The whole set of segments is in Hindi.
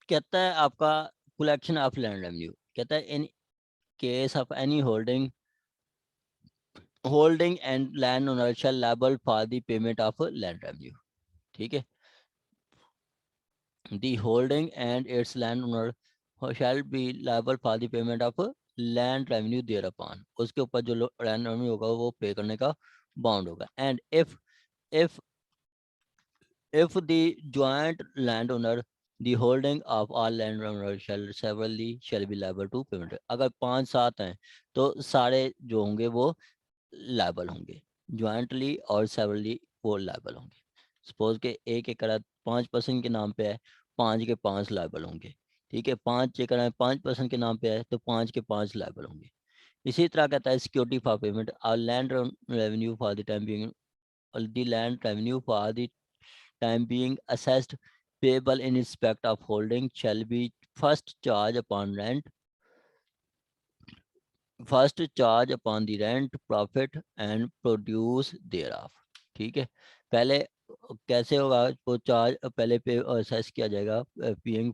कहता है आपका कलेक्शन ऑफ लैंड रेवेन्यू, कहता है in case of any holding and land owner shall liable for the payment of land revenue. ठीक है, the holding and its land owner shall be liable for the payment of land revenue thereupon, उसके ऊपर जो लैंड रेवेन्यू होगा वो पे करने का बाउंड होगा। And if if the joint landowner the holding of all landowners shall be liable to payment, अगर 5-7 हैं तो सारे जो होंगे वो लायबल होंगे, ज्वाइंटली और सेवरली वो लायबल होंगे। सपोज के 1 एकड़ 5% के नाम पे है, 5 के 5 लायबल होंगे। ठीक है, 5 एकड़ है 5% के नाम पे है तो 5 के 5 लायबल होंगे। इसी तरह कहता है सिक्योरिटी फॉर पेमेंट और land revenue for the time being, the land revenue for the time being assessed payable in respect of holding shall be first charge upon the rent profit and produce thereof। ठीक है, पहले कैसे होगा वो चार्ज पहले पे असेस किया जाएगा, being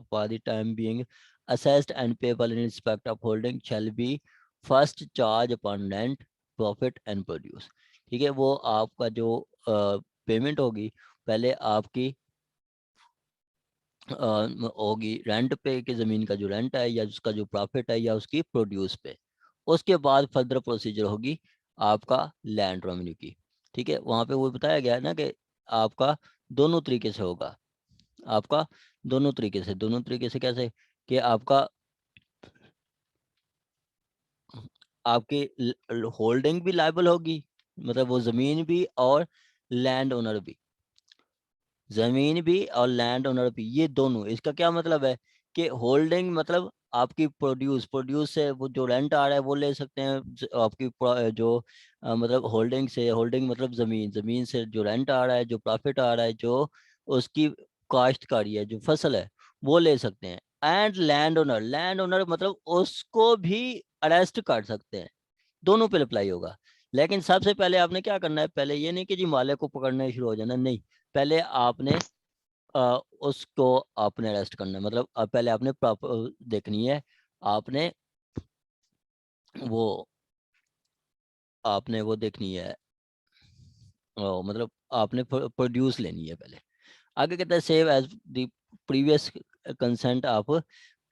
for the time being assessed and payable in respect of holding shall be first charge upon rent profit and produce। ठीक है, वो आपका जो पेमेंट होगी पहले आपकी होगी रेंट पे कि ज़मीन का जो रेंट है या उसका जो प्रॉफिट है या उसकी प्रोड्यूस पे। उसके बाद फर्दर प्रोसीजर होगी आपका लैंड रेवेन्यू की। ठीक है, वहाँ पे वो बताया गया है ना कि आपका दोनों तरीके से होगा, आपका दोनों तरीके से कैसे कि आपका आपकी होल्डिंग भी लायबल होगी, मतलब वो ज़मीन भी और लैंड ओनर भी, जमीन भी और लैंड ओनर भी, ये दोनों। इसका क्या मतलब है कि होल्डिंग मतलब आपकी प्रोड्यूस से वो जो रेंट आ रहा है वो ले सकते हैं, आपकी जो मतलब होल्डिंग मतलब जमीन से जो रेंट आ रहा है, जो प्रॉफिट आ रहा है, जो उसकी काश्तकारी है, जो फसल है वो ले सकते हैं। एंड लैंड ओनर मतलब उसको भी अरेस्ट कर सकते हैं, दोनों पे अप्लाई होगा। लेकिन सबसे पहले आपने क्या करना है, पहले ये नहीं कि जी मालिक को पकड़ना शुरू हो जाना, नहीं, पहले आपने उसको आपने अरेस्ट करना है, मतलब पहले आपने प्रॉपर देखनी है, आपने वो देखनी है, मतलब आपने प्रोड्यूस लेनी है पहले। आगे कहता है save as the previous consent of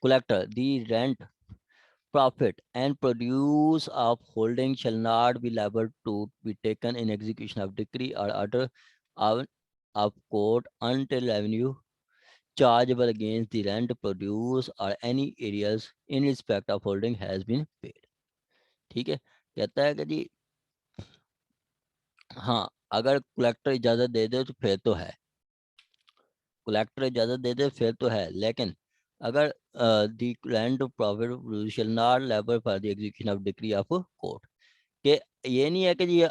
collector the rent profit and produce of holding shall not be liable to be taken in execution of decree or order of, court until revenue chargeable against the rent produce or any areas in respect of holding has been paid। ठीक है, कहता है कि जी हाँ, अगर कलेक्टर इजाजत दे दे तो फिर तो है, कलेक्टर इजाजत दे दे फिर तो है, लेकिन अगर the land profit shall not liable for the execution of decree of court, कि ये नहीं है कि जी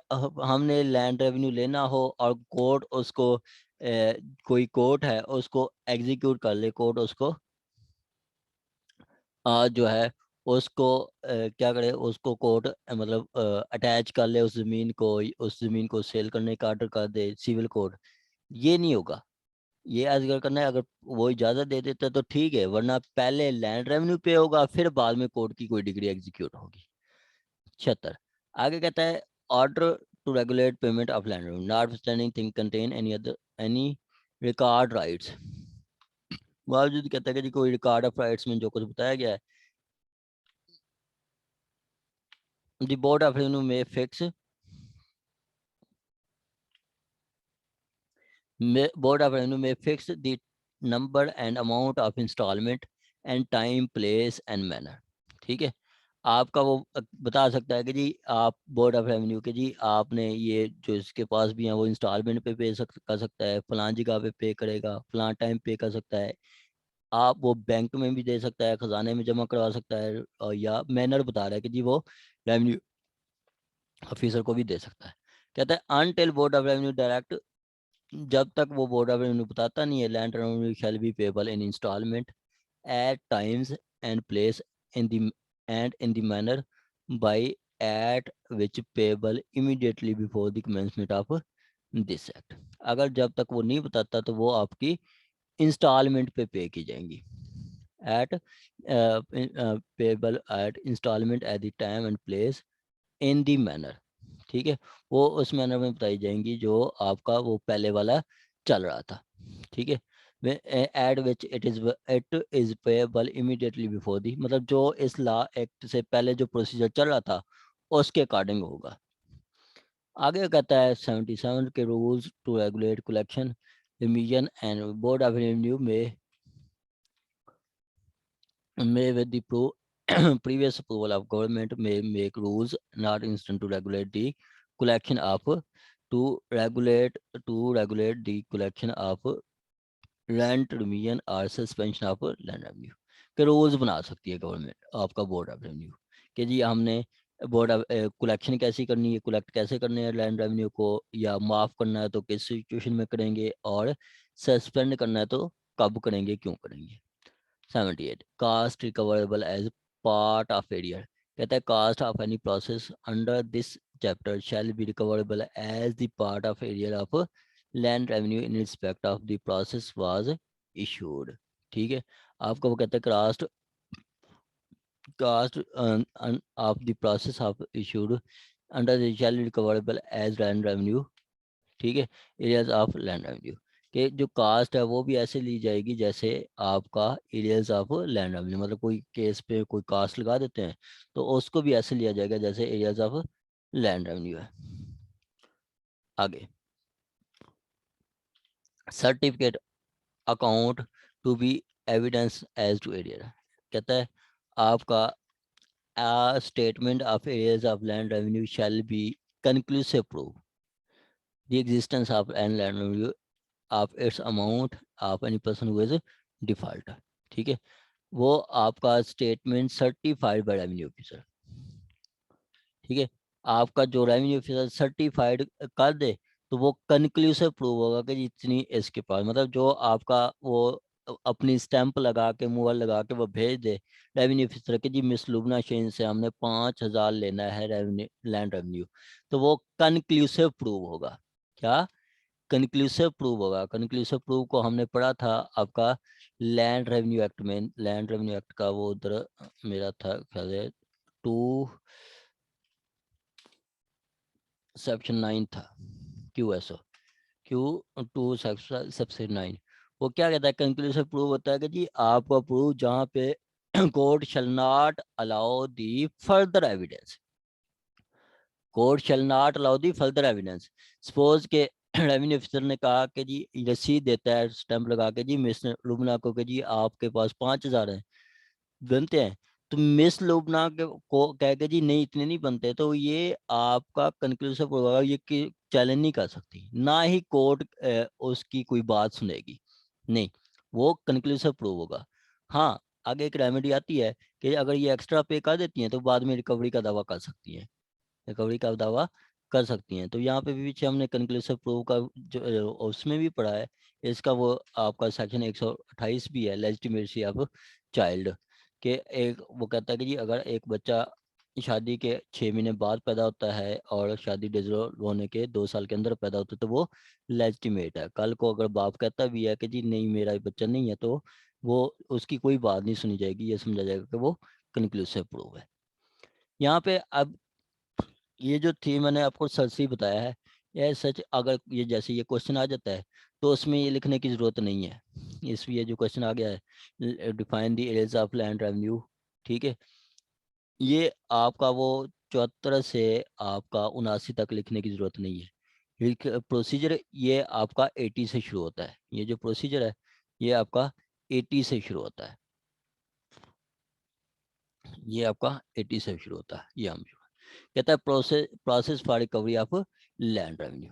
हमने लैंड रेवेन्यू लेना हो और कोर्ट उसको कोई कोर्ट है उसको एग्जीक्यूट कर ले, कोर्ट उसको जो है उसको क्या करे, उसको कोर्ट मतलब अटैच कर ले उस ज़मीन को, उस ज़मीन को सेल करने का आर्डर कर दे सिविल कोर्ट। ये नहीं होगा, ये अगर करना है, अगर वो इजाज़त दे देता है तो ठीक है, वरना पहले लैंड रेवेन्यू पे होगा फिर बाद में कोर्ट की कोई डिग्री एग्जीक्यूट होगी। 76 आगे कहता है order to regulate payment of land revenue not standing thing contain any record rights. बावजूद कहता है कि जी कोई रिकॉर्ड ऑफ राइट्स में जो कुछ बताया गया है, the board of revenue may fix the number and amount of installment and time place and manner. ठीक है, आपका वो बता सकता है कि जी आप बोर्ड ऑफ रेवेन्यू के जी आपने ये जो इसके पास भी हैं वो इंस्टॉलमेंट पे कर सकता है, फलां जगह पे पे करेगा, फलां टाइम पे कर सकता है, आप वो बैंक में भी दे सकता है, खजाने में जमा करवा सकता है, और या मैनर बता रहा है कि जी वो रेवेन्यू ऑफिसर को भी दे सकता है। कहता है until board of revenue direct, जब तक वो बोर्ड ऑफ रेवेन्यू बताता नहीं है land revenue shall be payable in installment at times and place in the in the manner by at which payable immediately before the commencement of this act। अगर जब तक वो नहीं बताता तो वो आपकी इंस्टॉलमेंट पे पे की जाएंगी, at payable at installment at the time and place in the manner, ठीक है, वो उस मैनर में बताई जाएंगी जो आपका वो पहले वाला चल रहा था, ठीक है। At which it is payable immediately before the, मतलब जो इस लॉ एक्ट से पहले जो प्रोसीजर चल रहा था उसके अकॉर्डिंग होगा। आगे कहता है 77 के rules to regulate collection remission and board of revenue में with the previous approval of government may make rules not instant to regulate the collection of to regulate the collection of rent remission or suspension of land revenue के रूल्स बना सकती है गवर्नमेंट आपका बोर्ड ऑफ रेवेन्यू कि जी हमने बोर्ड ऑफ कलेक्शन कैसी करनी है, कलेक्ट कैसे करने हैं लैंड रेवेन्यू को, या माफ़ करना है तो किस सिचुएशन में करेंगे, और सस्पेंड करना है तो कब करेंगे, क्यों करेंगे। 78 cost recoverable as part of arrear, कहता है cost of any process under this chapter shall be recoverable as the part of arrear of land revenue in respect of the process was issued, ठीक है। आपको वो कहता है cost of the process of issued under the shall be recoverable as land revenue, ठीक है, एरियाज ऑफ लैंड रेवेन्यू के जो कास्ट है वो भी ऐसे ली जाएगी जैसे आपका एरियाज ऑफ लैंड रेवेन्यू, मतलब कोई केस पे कोई कास्ट लगा देते हैं तो उसको भी ऐसे लिया जाएगा जैसे एरियाज ऑफ लैंड रेवेन्यू है। आगे certificate account to be evidence as to area, कहता है आपका statement of arrears of land revenue shall be conclusive proof the existence of land revenue of its amount of any person who is default, ठीक है। वो आपका statement certified by revenue officer, ठीक है, आपका जो रेवेन्यू ऑफिसर सर्टिफाइड कर दे तो वो कंक्लूसिव प्रूव होगा कि जितनी इसके पास, मतलब जो आपका वो अपनी स्टैंप लगा के मुहर लगा के वो भेज दे रेवेन्यू ऑफिसर के जी मिस लुबना शेन से हमने 5,000 लेना है रेवेन्यू लैंड रेवेन्यू, तो वो कंक्लूसिव प्रूव होगा। क्या कंक्लूसिव प्रूव होगा। कंक्लूसिव प्रूव को हमने पढ़ा था आपका लैंड रेवेन्यू एक्ट में, लैंड रेवेन्यू एक्ट का वो उधर मेरा था ख्याल है 2 सेक्शन 9 था, QSO Q2 सबसे 9, वो क्या कहता है कंक्लूसिव प्रूव होता है कि जी आपका प्रूव जहाँ पे court shall not allow the further evidence, court shall not allow the further evidence, suppose के रेवेन्यू ऑफिसर ने कहा कि जी रसीद देता है स्टैंप लगा के जी मिस लुबना को कि जी आपके पास 5,000 है बनते हैं, तो मिस लुबना के को कह के जी नहीं इतने नहीं बनते, तो ये आपका कंक्लूसिव होगा, ये कि चैलेंज नहीं कर सकती, ना ही कोर्ट उसकी कोई बात सुनेगी, नहीं, वो कंक्लूसिव प्रूव होगा। हाँ, आगे एक रेमेडी आती है कि अगर ये एक्स्ट्रा पे कर देती हैं तो बाद में रिकवरी का दावा कर सकती हैं, रिकवरी का दावा कर सकती हैं। तो यहाँ पे भी पीछे हमने कंक्लूसिव प्रूव का जो उसमें भी पढ़ा है, इसका वो आपका सेक्शन 128 भी है लेजिटिमेसी ऑफ चाइल्ड के, एक वो कहता है कि जी अगर एक बच्चा शादी के 6 महीने बाद पैदा होता है और शादी डिजोल्व होने के 2 साल के अंदर पैदा होता है तो वो लेजिटिमेट है। कल को अगर बाप कहता भी है कि जी नहीं मेरा बच्चा नहीं है तो वो उसकी कोई बात नहीं सुनी जाएगी, ये समझा जाएगा कि वो कंक्लूसिव प्रूव है। यहाँ पे अब ये जो थी मैंने आपको सच ही बताया है, यह सच अगर ये जैसे ये क्वेश्चन आ जाता है तो उसमें ये लिखने की ज़रूरत नहीं है, इसमें ये जो क्वेश्चन आ गया है define the arrears of land revenue, ठीक है, ये आपका वो 74 से आपका 79 तक लिखने की ज़रूरत नहीं है। प्रोसीजर ये आपका 80 से शुरू होता है, ये जो प्रोसीजर है ये आपका 80 से शुरू होता है, ये आपका 80 से शुरू होता है। ये हम कहता है process for recovery of land revenue.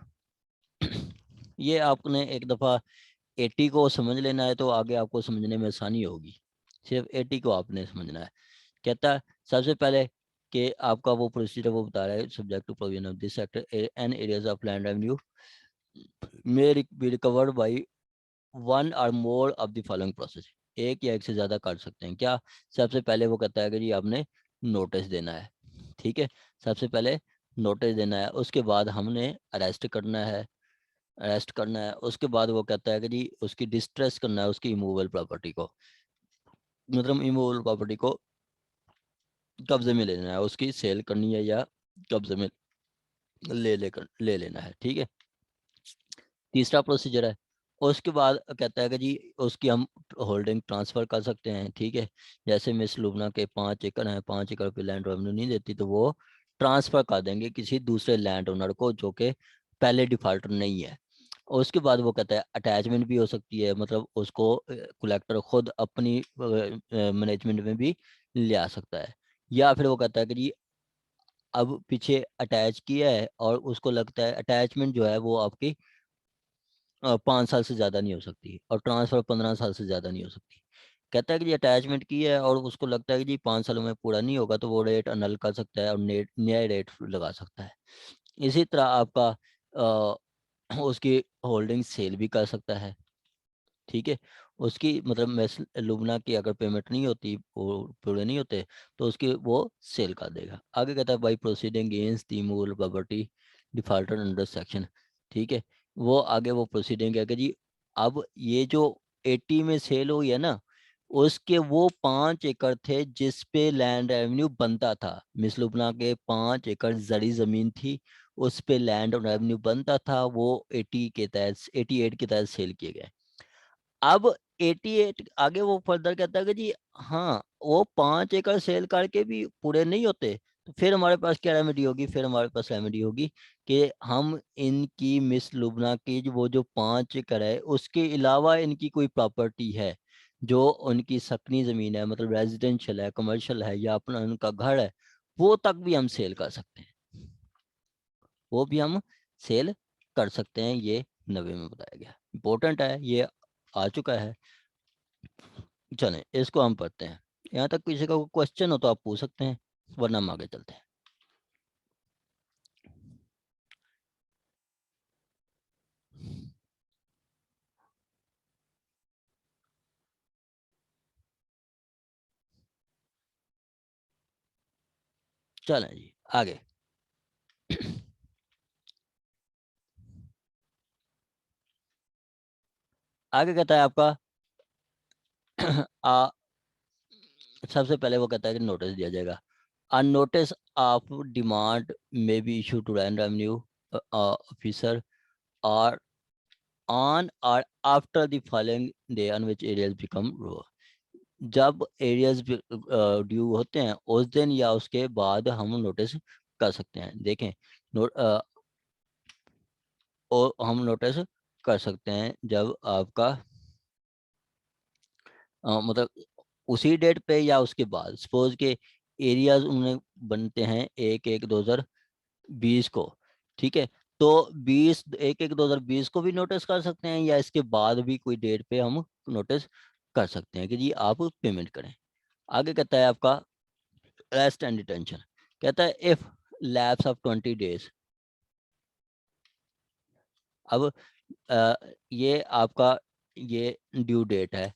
ये आपने एक दफ़ा 80 को समझ लेना है तो आगे आपको समझने में आसानी होगी, सिर्फ 80 को आपने समझना है। कहता है सबसे पहले कि आपका वो प्रोसीजर वो बता रहा है subject to provision of this sector and arrears of land revenue may be recovered by one or more of the following process, एक या एक से ज़्यादा कर सकते हैं। क्या सबसे पहले वो कहता है कि जी आपने नोटिस देना है, ठीक है, सबसे पहले नोटिस देना है, उसके बाद हमने अरेस्ट करना है, अरेस्ट करना है। उसके बाद वो कहता है कि जी उसकी डिस्ट्रेस करना है उसकी इमूवेबल प्रॉपर्टी को, मतलब इमूवेबल प्रॉपर्टी को कब्जे में लेना है, उसकी सेल करनी है या कब्जे में ले लेना है। ठीक है, तीसरा प्रोसीजर है। उसके बाद कहता है कि जी उसकी हम होल्डिंग ट्रांसफ़र कर सकते हैं। ठीक है, जैसे मिस लुबना के 5 एकड़ हैं, 5 एकड़ पे लैंड रेवेन्यू नहीं देती तो वो ट्रांसफ़र कर देंगे किसी दूसरे लैंड ओनर को जो कि पहले डिफाल्टर नहीं है। उसके बाद वो कहता है अटैचमेंट भी हो सकती है, मतलब उसको कलेक्टर खुद अपनी मैनेजमेंट में भी ले आ सकता है। या फिर वो कहता है कि जी अब पीछे अटैच किया है और उसको लगता है अटैचमेंट जो है वो आपकी 5 साल से ज़्यादा नहीं हो सकती और ट्रांसफ़र 15 साल से ज़्यादा नहीं हो सकती। कहता है कि जी अटैचमेंट की है और उसको लगता है कि जी 5 सालों में पूरा नहीं होगा तो वो रेट अनल कर सकता है और नया रेट लगा सकता है। इसी तरह आपका उसकी होल्डिंग सेल भी कर सकता है। ठीक है, उसकी मतलब मिस लुबना की अगर पेमेंट नहीं होती, वो पूरे नहीं होते तो उसकी वो सेल कर देगा। आगे कहता है बाई प्रोसीडिंग अगेंस्ट द मूल प्रॉपर्टी डिफाल्टर अंडर सेक्शन। ठीक है, वो आगे वो प्रोसीडिंग है कि जी अब ये जो 80 में सेल हुई है ना, उसके वो 5 एकड़ थे जिस पे लैंड रेवेन्यू बनता था। मिस लुबना के 5 एकड़ जड़ी जमीन थी, उस पे लैंड रेवेन्यू बनता था, वो 80 के तहत 88 के तहत सेल किए गए। अब 88 आगे वो फर्दर कहता है कि जी हाँ, वो 5 एकड़ सेल करके भी पूरे नहीं होते तो फिर हमारे पास क्या रेमेडी होगी, फिर हमारे पास रेमेडी होगी कि हम इनकी मिस लुबना की वो जो 5 एकड़ है उसके अलावा इनकी कोई प्रॉपर्टी है जो उनकी सकनी ज़मीन है, मतलब रेजिडेंशियल है, कमर्शियल है या अपना उनका घर है, वो तक भी हम सेल कर सकते हैं, वो भी हम सेल कर सकते हैं। ये 90 में बताया गया, इंपॉर्टेंट है, ये आ चुका है। चलें इसको हम पढ़ते हैं। यहाँ तक किसी का कोई क्वेश्चन हो तो आप पूछ सकते हैं, वरना हम आगे चलते हैं। चलें जी आगे। आगे कहता है आपका सबसे पहले वो कहता है कि नोटिस दिया जाएगा। A notice of demand may be issue to land revenue officer or on or after the following day on which arrears become row. जब एरियाज ड्यू होते हैं उस दिन या उसके बाद हम नोटिस कर सकते हैं। देखें, और हम नोटिस कर सकते हैं जब आपका मतलब उसी डेट पे या उसके बाद। सपोज के एरियाज उन्हें बनते हैं 1/1/2020 को। ठीक है, तो 1/1/2020 को भी नोटिस कर सकते हैं या इसके बाद भी कोई डेट पे हम नोटिस कर सकते हैं कि जी आप पेमेंट करें। आगे कहता है आपका रेस्ट एंड डिटेंशन। कहता है इफ लैप्स ऑफ 20 डेज। अब ये आपका ये ड्यू डेट है,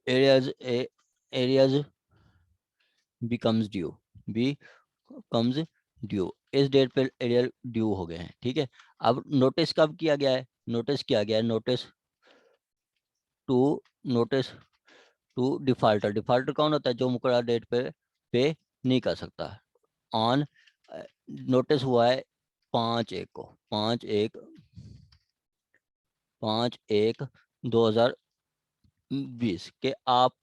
areas areas becomes due, becomes due, इस डेट पे एरिया ड्यू हो गए हैं। ठीक है, अब नोटिस कब किया गया है, नोटिस किया गया है to notice to defaulter. Defaulter कौन होता है, जो मुकर्रर डेट पे नहीं कर सकता। ऑन नोटिस हुआ है 5/1 को, 5/1/2020 के आप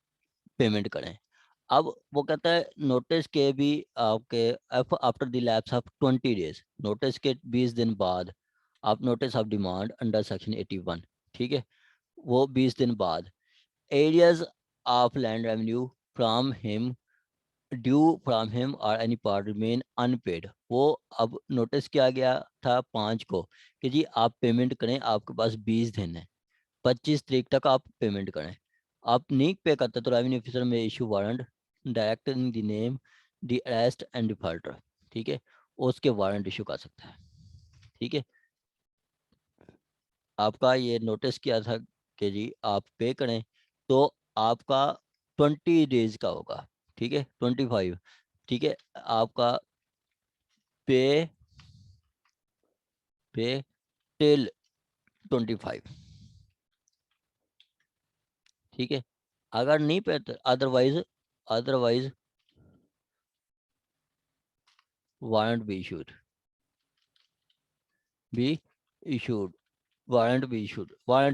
पेमेंट करें। अब वो कहता है नोटिस के भी आपके after the lapse of 20 days, notice के 20 दिन बाद आप notice of demand under section 81। ठीक है, वो 20 दिन बाद areas of land revenue from him due from him और एनी पार्ट रिमेन अनपेड। वो अब नोटिस किया गया था 5 को कि जी आप पेमेंट करें, आपके पास 20 दिन है, 25 तारीख तक आप पेमेंट करें। आप नहीं पे करते तो रेवेन्यू ऑफिसर में issue warrant direct in the name the arrest and defaulter. ठीक है, उसके वारंट इशू कर सकता है। ठीक है, आपका ये नोटिस किया था कि जी आप पे करें तो आपका 20 डेज का होगा। ठीक है, 25। ठीक है, आपका पे पे टिल 25, ठीक है। अगर नहीं पे otherwise warrant be issued, warrant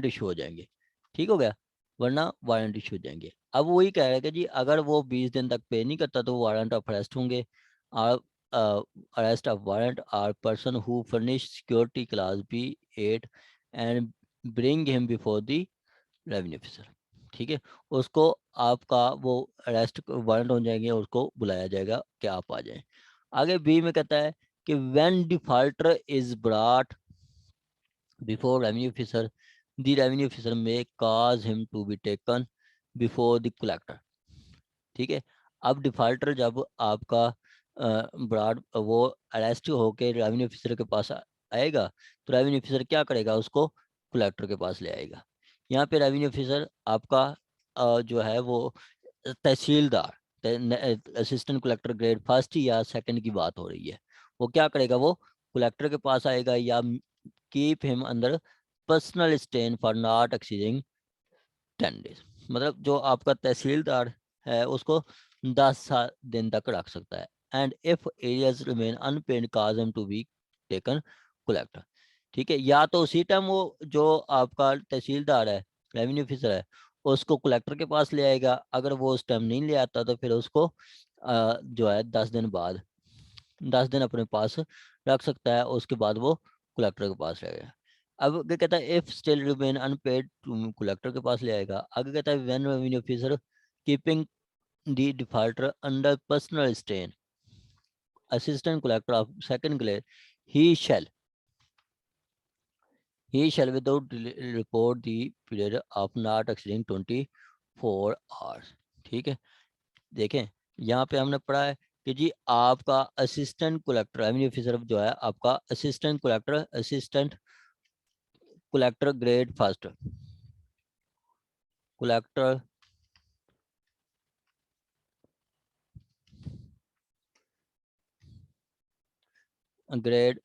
issue हो जाएंगे, ठीक हो गया, वरना वारंट इशू हो जाएंगे। अब वही कह रहे हैं कि जी अगर वो 20 दिन तक पे नहीं करता तो वारंट ऑफ अरेस्ट होंगे। Arrest of warrant are person who furnish security class B 8 and bring him before the revenue officer, ठीक है। उसको आपका वो अरेस्ट वारंट हो जाएंगे, उसको बुलाया जाएगा कि आप आ जाएं। आगे बी में कहता है कि when defaulter is brought before revenue officer, the revenue officer may cause him to be taken before the collector, ठीक है। अब डिफॉल्टर जब आपका ब्रॉड वो अरेस्ट होके रेवेन्यू ऑफिसर के पास आएगा, तो रेवेन्यू ऑफिसर क्या करेगा, उसको कलेक्टर के पास ले आएगा। यहाँ पे रेवेन्यू ऑफिसर आपका जो है वो तहसीलदार, असिस्टेंट कलेक्टर ग्रेड फर्स्ट या सेकंड की बात हो रही है, वो क्या करेगा, वो कलेक्टर के पास आएगा या कीप हिम अंदर personal stand for not exceeding 10 days, मतलब जो आपका तहसीलदार है उसको 10 दिन तक रख सकता है। And if arrears remain unpaid cause him to be taken collector, ठीक है। या तो उसी टाइम वो जो आपका तहसीलदार है, रेवेन्यू ऑफिसर है, उसको कलेक्टर के पास ले आएगा। अगर वो उस टाइम नहीं ले आता तो फिर उसको जो है 10 दिन बाद, 10 दिन अपने पास रख सकता है, उसके बाद वो कलेक्टर के पास रहेगा। अब क्या कहता है, if still remain unpaid collector के पास ले आएगा। आगे कहता है when revenue officer keeping the defaulter under personal stain, assistant collector of second grade, he shall without report the period of not exceeding 24 hours, ठीक है। देखें यहाँ पे हमने पढ़ा है कि जी आपका असिस्टेंट कलेक्टर रेवेन्यू ऑफिसर जो है आपका assistant collector grade first, collector grade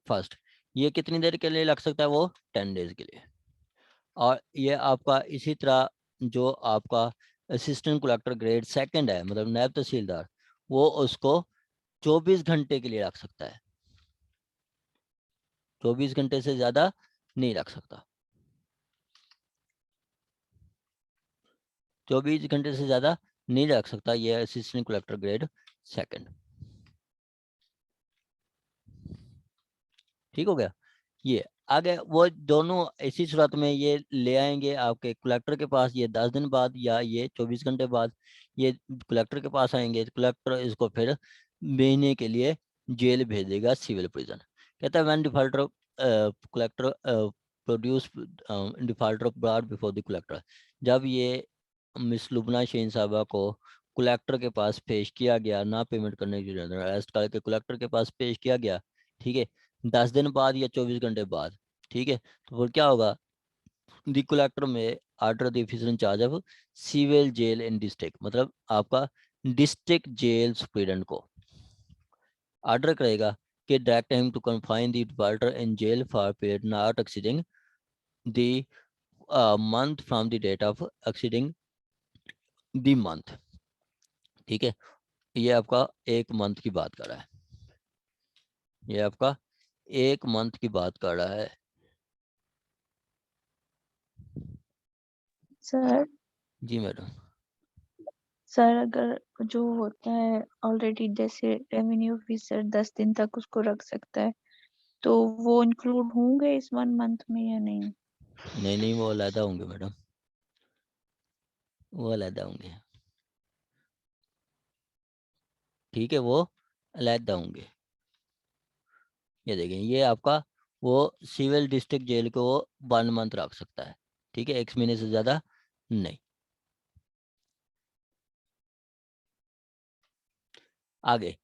first, ये कितनी देर के लिए लग सकता है, वो 10 days के लिए। और ये आपका इसी तरह जो आपका असिस्टेंट कलेक्टर ग्रेड सेकंड है, मतलब नायब तहसीलदार, वो उसको 24 घंटे के लिए रख सकता है, 24 घंटे से ज्यादा नहीं रख सकता, 24 घंटे से ज्यादा नहीं रख सकता ये असिस्टेंट कलेक्टर ग्रेड सेकंड, ठीक हो गया। ये आगे वो दोनों इसी सूरत में ये ले आएंगे आपके कलेक्टर के पास, ये 10 दिन बाद या ये 24 घंटे बाद ये कलेक्टर के पास आएंगे। कलेक्टर इसको फिर भेजने के लिए जेल भेज देगा, सिविल प्रिजन। कहता है when defaulter collector produce defaulter brought before the collector, जब ये मिस लुबना शेन साहबा को कलेक्टर के पास पेश किया गया, ना पेमेंट करने की वजह से अरेस्ट करके कलेक्टर के पास पेश किया गया, ठीक है, 10 दिन बाद या 24 घंटे बाद, ठीक है, तो फिर क्या होगा, the collector may order the officer in charge of civil jail in district, मतलब आपका डिस्ट्रिक्ट जेल सुप्रीडेंट को ऑर्डर करेगा कि direct him to confine the defaulter in jail for period not exceeding the month from the date of exceeding the month, ठीक है। ये आपका 1 मंथ की बात कर रहा है, ये आपका 1 मंथ की बात कर रहा है। सर जी मैडम। सर अगर जो होता है ऑलरेडी, जैसे रेवेन्यू ऑफिसर 10 दिन तक उसको रख सकता है, तो वो इंक्लूड होंगे इस 1 मंथ में या नहीं? नहीं नहीं, वो अलहदा होंगे मैडम, वो अलहदा होंगे, ठीक है, वो अलहदा होंगे। ये देखें, ये आपका वो सिविल डिस्ट्रिक्ट जेल को वो 1 मंथ रख सकता है, ठीक है, 1 महीने से ज़्यादा नहीं। आगे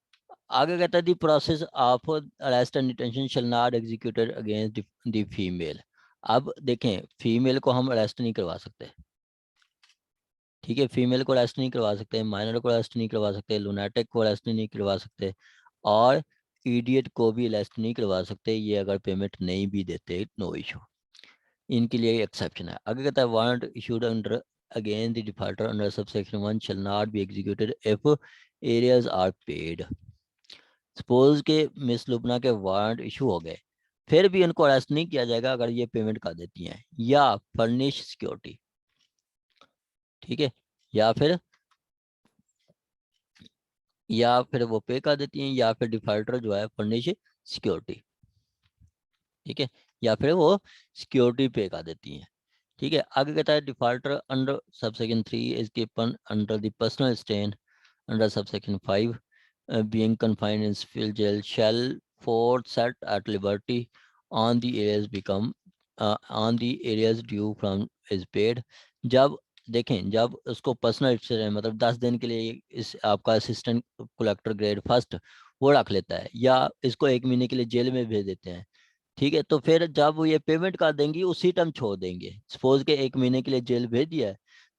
आगे कहता है the process of arrest and detention shall not executed against the female. अब देखें, फीमेल को हम अरेस्ट नहीं करवा सकते, ठीक है, फीमेल को अरेस्ट नहीं करवा सकते, माइनर को अरेस्ट नहीं करवा सकते, लुनाटिक को अरेस्ट नहीं करवा सकते, और इडियट को भी अरेस्ट नहीं करवा सकते, ये अगर पेमेंट नहीं भी देते, नो इशू। इनके लिए एक्सेप्शन है। आगे कहता है warrant issued under again the defaulter under subsection 1 shall not be executed if arrears are paid. Suppose के मिस लुबना के वारंट इशू हो गए, फिर भी इनको अरेस्ट नहीं किया जाएगा अगर ये पेमेंट कर देती हैं या फर्निश सिक्योरिटी, ठीक है, या फिर वो पे कर देती हैं, या फिर डिफॉल्टर जो है फर्निश सिक्योरिटी, ठीक है, या फिर वो सिक्योरिटी पे कर देती हैं, ठीक है। आगे कहता है defaulter under subsection 3 is given under the personal stain under subsection 5 being confined in civil jail shall for set at liberty on the areas become on the areas due from is paid। जब देखें, जब उसको पर्सनल स्टेन मतलब 10 दिन के लिए इस आपका असिस्टेंट कलेक्टर ग्रेड फर्स्ट वो रख लेता है, या इसको 1 महीने के लिए जेल में भेज देते हैं, ठीक है, तो फिर जब वो ये पेमेंट कर देंगी उसी टाइम छोड़ देंगे। सपोज के 1 महीने के लिए जेल भेज दिया है,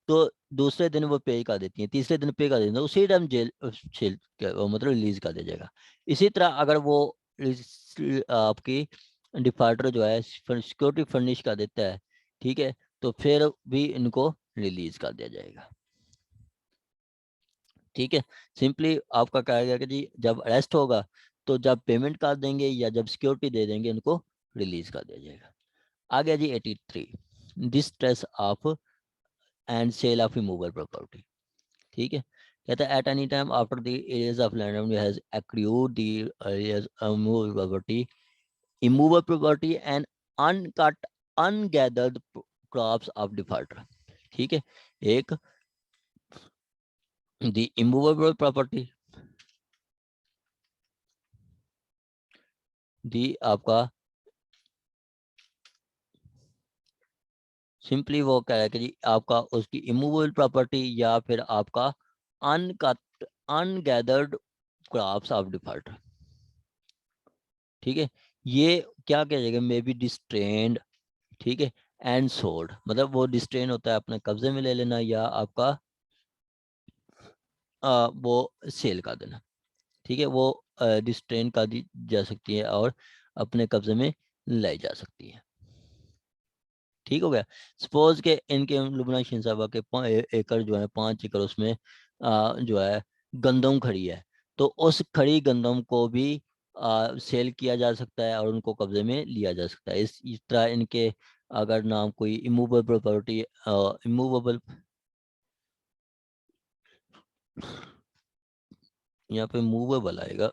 तो दूसरे दिन वो पे कर देती हैं, तीसरे दिन पे कर देती हैं, उसी टाइम जेल मतलब रिलीज कर दिया जाएगा। इसी तरह अगर वो आपकी डिफॉल्टर जो है सिक्योरिटी फर्निश कर देता है, ठीक है, तो फिर भी इनको रिलीज कर दिया जाएगा, ठीक है। सिंपली आपका कहा गया कि जी जब अरेस्ट होगा तो जब पेमेंट कर देंगे या जब सिक्योरिटी दे देंगे इनको रिलीज कर दिया जाएगा। आ गया जी 83 distress of and sale of immovable property, ठीक है। कहता है at any time after the arrears of land revenue has accrued the arrears immovable property and uncut ungathered crops of defaulter, ठीक है। एक द इमूवेबल प्रॉपर्टी, दी आपका सिंपली वो कह रहा है कि जी आपका उसकी इमूवेबल प्रॉपर्टी या फिर आपका uncut ungathered crops of defaulter, ठीक है। ये क्या कह जाएगा, मे बी डिस्ट्रेन्ड, ठीक है, एंड सोल्ड, मतलब वो डिस्ट्रेन होता है अपने कब्जे में ले लेना या आपका वो सेल कर देना, ठीक है, वो डिस्ट्रेन कर दी जा सकती है और अपने कब्जे में लाई जा सकती है, ठीक हो गया। सपोज के इनके लुबना शिन साहबा के एकड़ जो है 5 एकड़ उसमें जो है गंदम खड़ी है, तो उस खड़ी गंदम को भी सेल किया जा सकता है और उनको कब्जे में लिया जा सकता है। इस तरह इनके अगर नाम कोई इमूवेबल प्रॉपर्टी इमूवेबल यहाँ पे मूवेबल आएगा,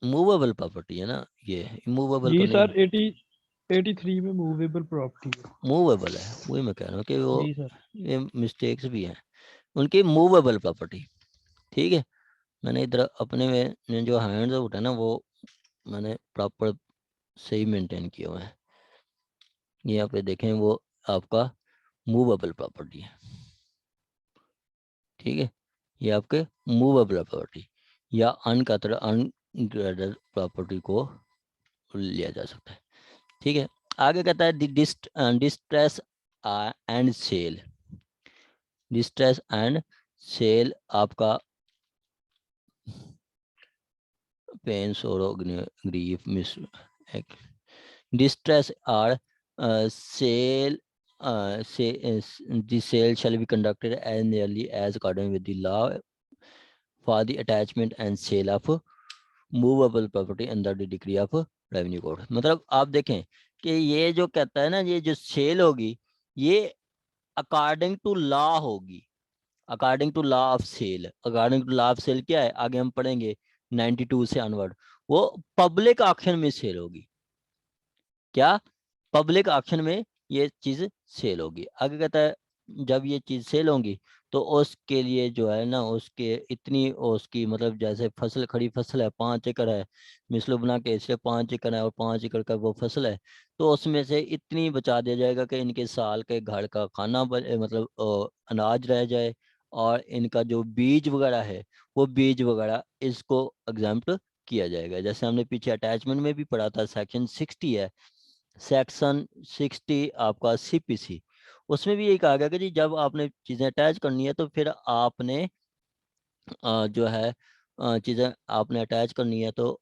मूवेबल प्रॉपर्टी है ना, ये इमूवेबल तो जी नहीं, सर 83 में मूवेबल प्रॉपर्टी है। मूवेबल है, वही मैं कह रहा हूँ कि वो जी सर। ये मिस्टेक्स भी हैं उनकी मूवेबल प्रॉपर्टी, ठीक है। मैंने इधर अपने में जो हैंड्स आउट है ना वो मैंने प्रॉपर सही मेंटेन किया हुआ है। यहाँ पे देखें वो आपका मूवेबल प्रॉपर्टी है, ठीक है, ये आपके मूवेबल प्रॉपर्टी या अनग्रेडेड प्रॉपर्टी को लिया जा सकता है, ठीक है। आगे कहता है distress and sale, distress and sale आपका pain sorrow grief miss distress or sale the sale shall be conducted as nearly as according with the law for the attachment and sale of movable property under the decree of revenue code। मतलब आप देखें कि ये जो कहता है ना, ये जो सेल होगी ये अकॉर्डिंग टू लॉ होगी, according to law of sale. According to law of sale क्या है, आगे हम पढ़ेंगे 92 से अनवर्ड, वो पब्लिक ऑक्शन में सेल होगी, क्या पब्लिक ऑक्शन में ये चीज सेल होगी। आगे कहता है जब ये चीज सेल होगी तो उसके लिए जो है ना उसके इतनी उसकी मतलब जैसे फसल खड़ी फसल है 5 एकड़ है, मिसलो बना के इसलिए 5 एकड़ है और 5 एकड़ का वो फसल है, तो उसमें से इतनी बचा दिया जाएगा कि इनके साल के घर का खाना मतलब अनाज रह जाए, और इनका जो बीज वगैरह है वो बीज वगैरह इसको एग्जाम्प्ट किया जाएगा। जैसे हमने पीछे अटैचमेंट में भी पढ़ा था सेक्शन 60 है, सेक्शन 60 आपका CPC, उसमें भी यही कहा गया कि जी जब आपने चीज़ें अटैच करनी है तो फिर आपने जो है चीज़ें आपने अटैच करनी है तो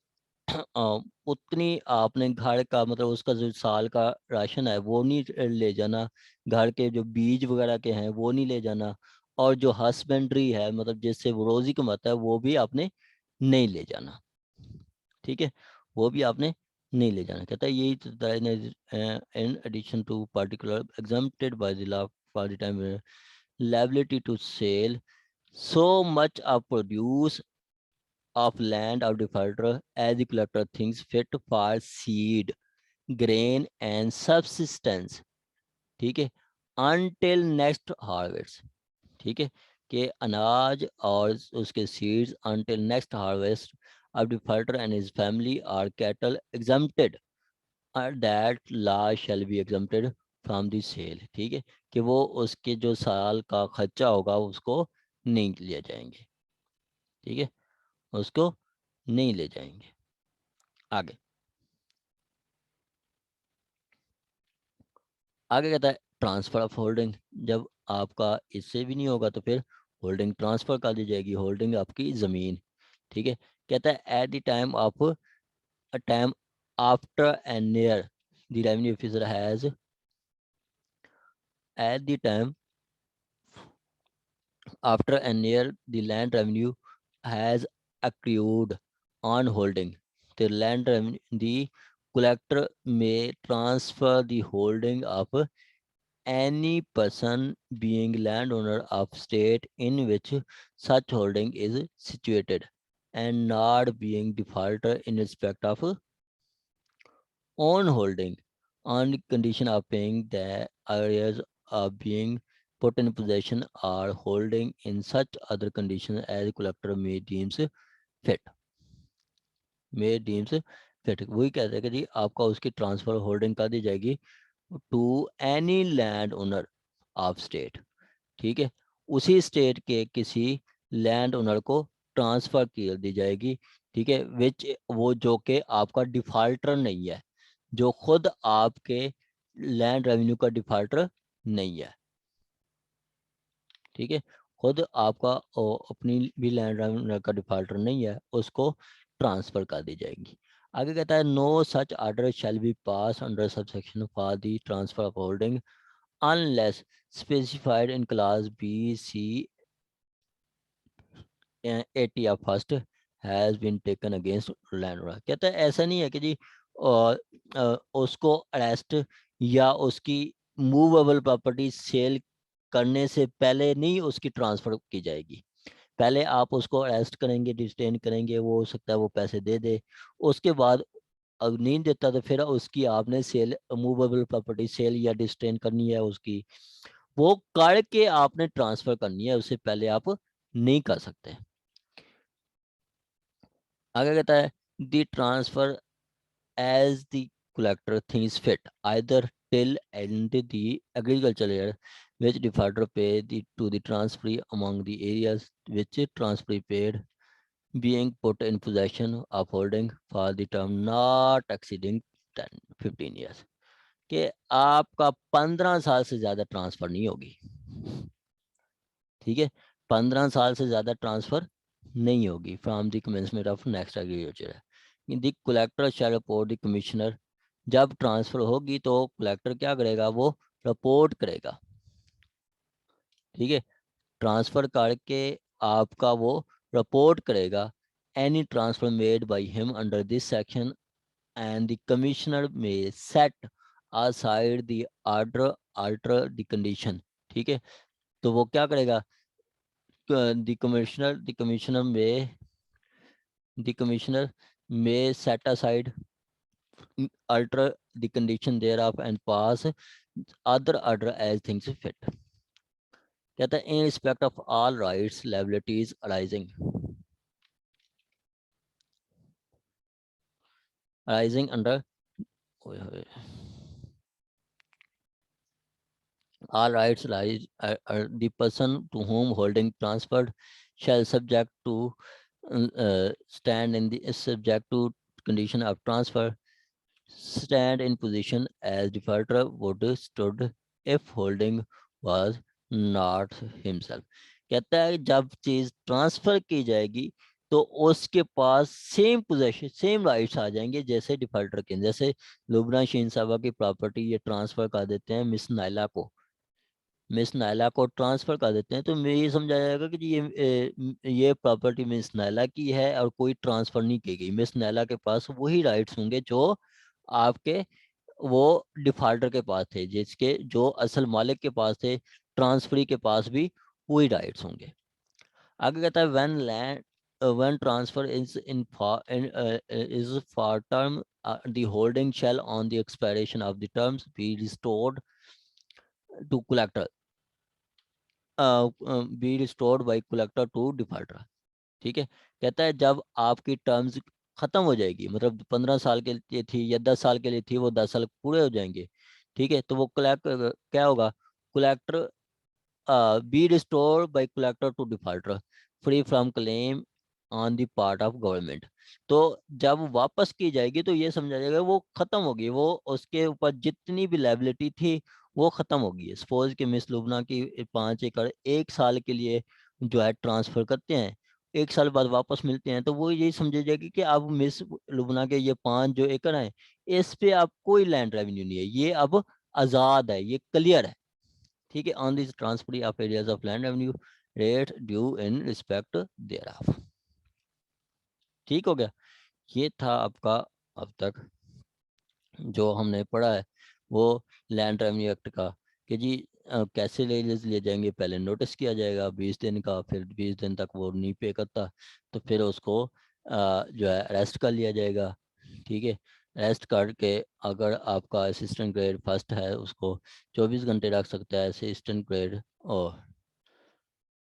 उतनी आपने घर का मतलब उसका जो साल का राशन है वो नहीं ले जाना, घर के जो बीज वगैरह के हैं वो नहीं ले जाना, और जो हस्बेंड्री है मतलब जिससे वो रोजी कमाता है वो भी आपने नहीं ले जाना, ठीक है, वो भी आपने नहीं ले जाना। कहता है यही in addition to particular exempted by the law for the time liability to sale so much of produce of land of defaulter as the collector thinks fit for seed, grain and subsistence, ठीक है, until next harvest, ठीक है, कि अनाज और उसके seeds until next harvest of defaulter and his family are cattle exempted, that law shall be exempted from the sale, ठीक है, कि वो उसके जो साल का खर्चा होगा उसको नहीं लिया जाएंगे, ठीक है, उसको नहीं ले जाएंगे। आगे आगे कहता है ट्रांसफर ऑफ होल्डिंग, जब आपका इससे भी नहीं होगा तो फिर होल्डिंग ट्रांसफर कर दी जाएगी, होल्डिंग आपकी ज़मीन, ठीक है, कहता है at the time of a time after an year the revenue officer has at the time after an year the land revenue has accrued on holding, the land revenue, the collector may transfer the holding of any person being landowner of state in which such holding is situated and not being defaulter in respect of own holding on the condition of paying the arrears of being put in possession or holding in such other conditions as collector may deems fit, may deems fit। वही कहते हैं कि जी आपका उसकी ट्रांसफर होल्डिंग कर दी जाएगी to any land owner of state, ठीक है, उसी स्टेट के किसी लैंड ओनर को ट्रांसफर कर दी जाएगी, ठीक है, विच वो जो कि आपका डिफाल्टर नहीं है, जो खुद आपके लैंड रेवेन्यू का डिफाल्टर नहीं है, ठीक है, खुद आपका अपनी भी लैंड रेवेन्यू का डिफाल्टर नहीं है, उसको ट्रांसफर कर दी जाएगी। आगे कहता है no such order shall be pass under subsection for the transfer of holding unless specified in class B C 80 या first has been taken against landlord. कहता है ऐसा नहीं है कि जी उसको अरेस्ट या उसकी मूवेबल प्रॉपर्टी सेल करने से पहले नहीं उसकी ट्रांसफर की जाएगी, पहले आप उसको अरेस्ट करेंगे, डिटेन करेंगे, वो हो सकता है वो पैसे दे दे, उसके बाद अब नहीं देता तो फिर उसकी आपने सेल मूवेबल प्रॉपर्टी सेल या डिस्टेन करनी है, उसकी वो करके आपने ट्रांसफर करनी है, उससे पहले आप नहीं कर सकते। आगे कहता है the transfer as the collector thinks fit either till end the agricultural year which defaulter pay to the transferee among the areas which transferee paid being put in possession of holding for the term not exceeding 10-15 years, कि आपका 15 साल से ज़्यादा ट्रांसफ़र नहीं होगी, ठीक है, 15 साल से ज़्यादा ट्रांसफ़र नहीं होगी from the commencement of next agriculture. The collector shall report the commissioner, जब ट्रांसफ़र होगी तो कलेक्टर क्या करेगा, वो रिपोर्ट करेगा, ठीक है, ट्रांसफ़र करके आपका वो रिपोर्ट करेगा any transfer made by him under this section and the commissioner में set aside the order alter the condition, ठीक है, तो वो क्या करेगा, the commissioner may set aside alter the condition thereof and pass other order as things fit। कहता है in respect of all rights liabilities arising under all rights lies the person to whom holding transferred shall subject to stand in the subject to condition of transfer stand in position as defaulter would stood if holding was not himself। कहता है जब चीज ट्रांसफर की जाएगी तो उसके पास सेम पोजेशन सेम राइट्स आ जाएंगे जैसे डिफॉल्टर के। जैसे लुबना शीन साहबा की प्रॉपर्टी ये ट्रांसफर कर देते हैं मिस नायला को ट्रांसफर कर देते हैं, तो मैं ये समझा जाएगा कि जी ये प्रॉपर्टी मिस नायला की है और कोई ट्रांसफर नहीं की गई। मिस नायला के पास वही राइट्स होंगे जो आपके वो डिफॉल्टर के पास थे, जिसके जो असल मालिक के पास थे ट्रांसफरी के पास भी वही राइट्स होंगे। आगे कहता है when transfer is is for term the holding shall on the expiration of the terms be restored to collector be restored by collector to defaulter। ठीक है, कहता है जब आपकी टर्म्स खत्म हो जाएगी, मतलब 15 साल के लिए थी या 10 साल के लिए थी, वो 10 साल पूरे हो जाएंगे, ठीक है, तो वो क्या होगा, collector be restored by collector to defaulter free from claim on the part of government। तो जब वापस की जाएगी तो ये समझा जाएगा वो खत्म होगी, वो उसके ऊपर जितनी भी लायबिलिटी थी वो खत्म होगी। सपोज कि मिस लुबना की 5 एकड़ 1 साल के लिए जो है ट्रांसफर करते हैं, 1 साल बाद वापस मिलते हैं, तो वो यही समझी जाएगी कि अब मिस लुबना के ये 5 जो एकड़ हैं इस पे अब कोई लैंड रेवेन्यू नहीं है, ये अब आज़ाद है, ये क्लियर है। ठीक है, on this transfer of arrears of land revenue rate due in respect thereof. ठीक हो गया, ये था आपका अब तक जो हमने पढ़ा है वो लैंड रेवेन्यू एक्ट का, कि जी कैसे एरियाज लिए जाएंगे। पहले नोटिस किया जाएगा 20 दिन का, फिर 20 दिन तक वो नहीं पे करता तो फिर उसको जो है अरेस्ट कर लिया जाएगा। ठीक है, अरेस्ट करके अगर आपका असिस्टेंट ग्रेड फर्स्ट है उसको 24 घंटे रख सकता है, असिस्टेंट ग्रेड और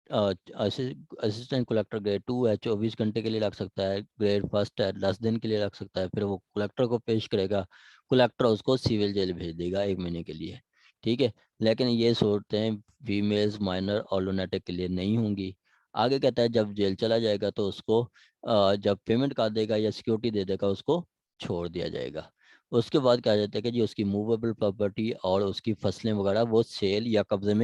असिस्टेंट कलेक्टर ग्रेड 2 है 24 घंटे के लिए रख सकता है, ग्रेड फर्स्ट है 10 दिन के लिए रख सकता है, फिर वो कलेक्टर को पेश करेगा, कलेक्टर उसको सिविल जेल भेज देगा 1 महीने के लिए। ठीक है, लेकिन ये सूरतें फीमेल्स माइनर और लुनेटिक के लिए नहीं होंगी। आगे कहता है जब जेल चला जाएगा तो उसको जब पेमेंट कर देगा या सिक्योरिटी दे देगा उसको छोड़ दिया जाएगा। उसके बाद कहा जाता है कि जी उसकी मूवेबल प्रॉपर्टी और उसकी फसलें वगैरह वो सेल या कब्जे में